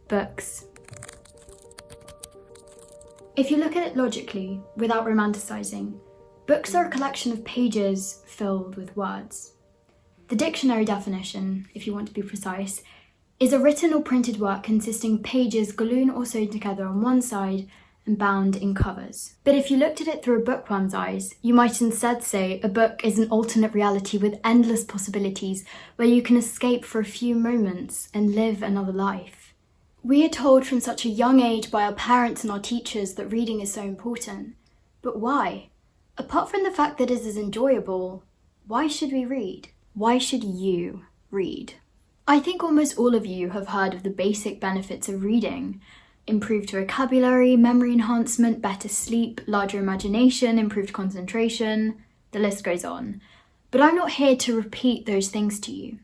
Books. If you look at it logically, without romanticising, books are a collection of pages filled with words. The dictionary definition, if you want to be precise, is a written or printed work consisting of pages glued or sewed together on one side and bound in covers. But if you looked at it through a bookworm's eyes, you might instead say a book is an alternate reality with endless possibilities where you can escape for a few moments and live another life. We are told from such a young age by our parents and our teachers that reading is so important. But why? Apart from the fact that it is enjoyable, why should we read? Why should you read? I think almost all of you have heard of the basic benefits of reading. Improved vocabulary, memory enhancement, better sleep, larger imagination, improved concentration, the list goes on. But I'm not here to repeat those things to you.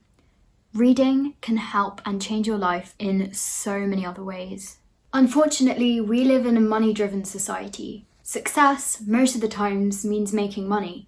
Reading can help and change your life in so many other ways. Unfortunately, we live in a money-driven society. Success, most of the times, means making money.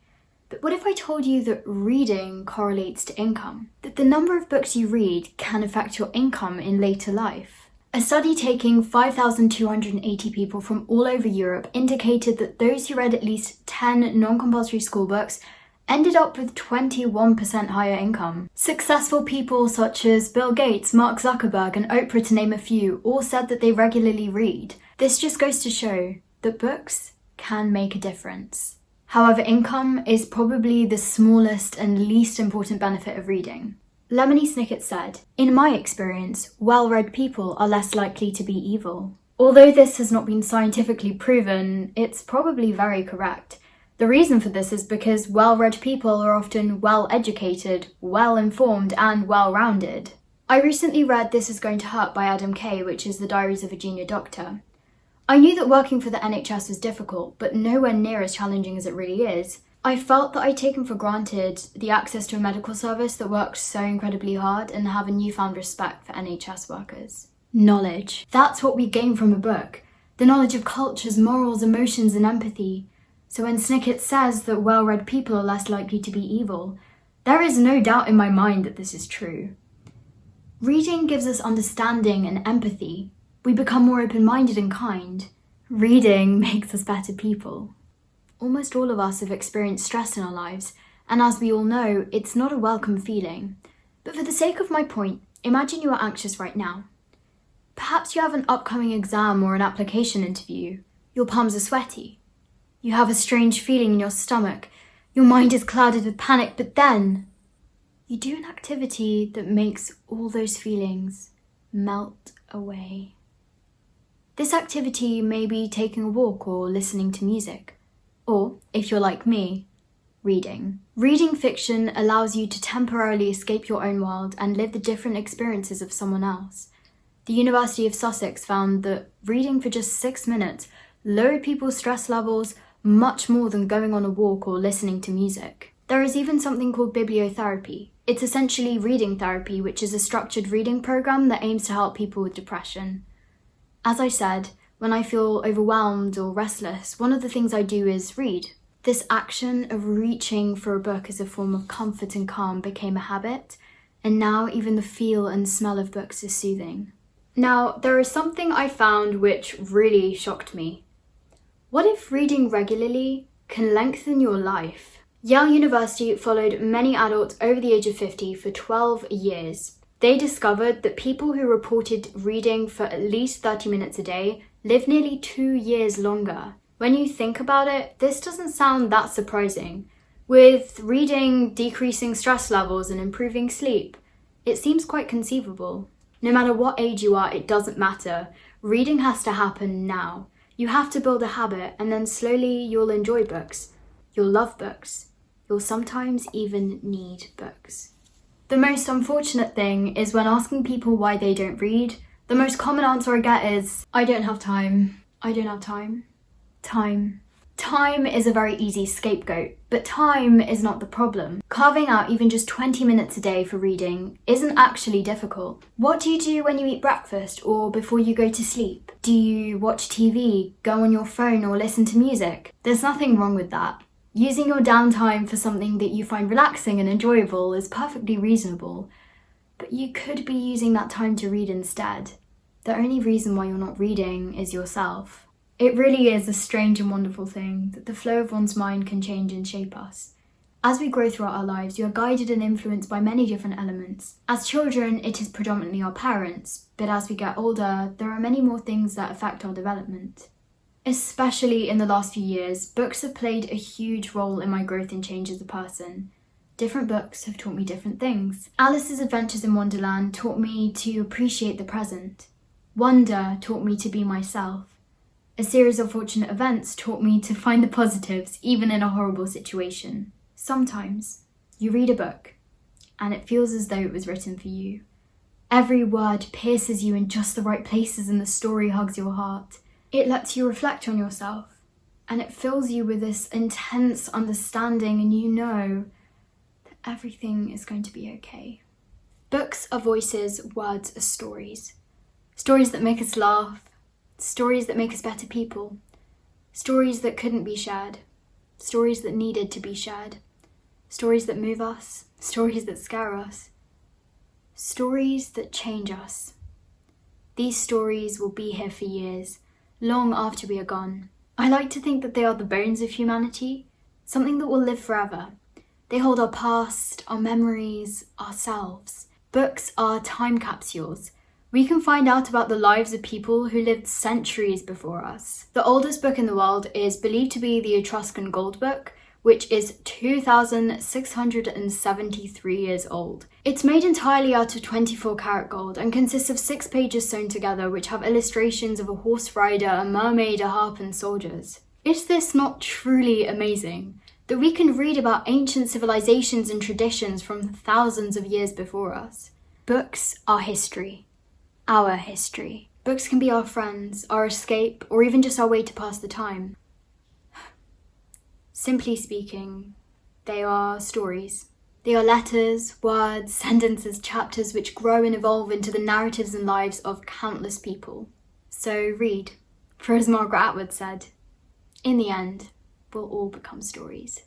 But what if I told you that reading correlates to income? That the number of books you read can affect your income in later life? A study taking 5,280 people from all over Europe indicated that those who read at least 10 non-compulsory school books ended up with 21% higher income. Successful people such as Bill Gates, Mark Zuckerberg, and Oprah, to name a few, all said that they regularly read. This just goes to show that books can make a difference. However, income is probably the smallest and least important benefit of reading. Lemony Snicket said, "In my experience, well-read people are less likely to be evil." Although this has not been scientifically proven, it's probably very correct. The reason for this is because well-read people are often well-educated, well-informed, and well-rounded. I recently read This Is Going to Hurt by Adam Kay, which is the Diaries of a Junior Doctor. I knew that working for the NHS was difficult, but nowhere near as challenging as it really is. I felt that I'd taken for granted the access to a medical service that worked so incredibly hard and have a newfound respect for NHS workers. Knowledge. That's what we gain from a book. The knowledge of cultures, morals, emotions, and empathy. So when Snicket says that well-read people are less likely to be evil, there is no doubt in my mind that this is true. Reading gives us understanding and empathy. We become more open-minded and kind. Reading makes us better people. Almost all of us have experienced stress in our lives, and as we all know, it's not a welcome feeling. But for the sake of my point, imagine you are anxious right now. Perhaps you have an upcoming exam or an application interview. Your palms are sweaty. You have a strange feeling in your stomach. Your mind is clouded with panic, but then you do an activity that makes all those feelings melt away. This activity may be taking a walk or listening to music. Or, if you're like me, reading. Reading fiction allows you to temporarily escape your own world and live the different experiences of someone else. The University of Sussex found that reading for just 6 minutes lowered people's stress levels much more than going on a walk or listening to music. There is even something called bibliotherapy. It's essentially reading therapy, which is a structured reading program that aims to help people with depression. As I said, when I feel overwhelmed or restless, one of the things I do is read. This action of reaching for a book as a form of comfort and calm became a habit, and now even the feel and smell of books is soothing. Now, there is something I found which really shocked me. What if reading regularly can lengthen your life? Yale University followed many adults over the age of 50 for 12 years. They discovered that people who reported reading for at least 30 minutes a day live nearly 2 years longer. When you think about it, this doesn't sound that surprising. With reading decreasing stress levels and improving sleep, it seems quite conceivable. No matter what age you are, it doesn't matter. Reading has to happen now. You have to build a habit, and then slowly you'll enjoy books. You'll love books. You'll sometimes even need books. The most unfortunate thing is when asking people why they don't read, the most common answer I get is, I don't have time. I don't have time. Time. Time is a very easy scapegoat, but time is not the problem. Carving out even just 20 minutes a day for reading isn't actually difficult. What do you do when you eat breakfast or before you go to sleep? Do you watch TV, go on your phone, or listen to music? There's nothing wrong with that. Using your downtime for something that you find relaxing and enjoyable is perfectly reasonable, but you could be using that time to read instead. The only reason why you're not reading is yourself. It really is a strange and wonderful thing that the flow of one's mind can change and shape us. As we grow throughout our lives, we are guided and influenced by many different elements. As children, it is predominantly our parents, but as we get older, there are many more things that affect our development. Especially in the last few years, books have played a huge role in my growth and change as a person. Different books have taught me different things. Alice's Adventures in Wonderland taught me to appreciate the present. Wonder taught me to be myself. A series of fortunate events taught me to find the positives, even in a horrible situation. Sometimes you read a book and it feels as though it was written for you. Every word pierces you in just the right places and the story hugs your heart. It lets you reflect on yourself and it fills you with this intense understanding, and you know that everything is going to be okay. Books are voices, words are stories. Stories that make us laugh, stories that make us better people, stories that couldn't be shared, stories that needed to be shared, stories that move us, stories that scare us, stories that change us. These stories will be here for years, long after we are gone. I like to think that they are the bones of humanity, something that will live forever. They hold our past, our memories, ourselves. Books are time capsules. We can find out about the lives of people who lived centuries before us. The oldest book in the world is believed to be the Etruscan Gold Book, which is 2,673 years old. It's made entirely out of 24 karat gold and consists of 6 pages sewn together, which have illustrations of a horse rider, a mermaid, a harp, and soldiers. Is this not truly amazing? That we can read about ancient civilizations and traditions from thousands of years before us. Books are history. Our history. Books can be our friends, our escape, or even just our way to pass the time. Simply speaking, they are stories. They are letters, words, sentences, chapters which grow and evolve into the narratives and lives of countless people. So read, for as Margaret Atwood said, in the end, we'll all become stories.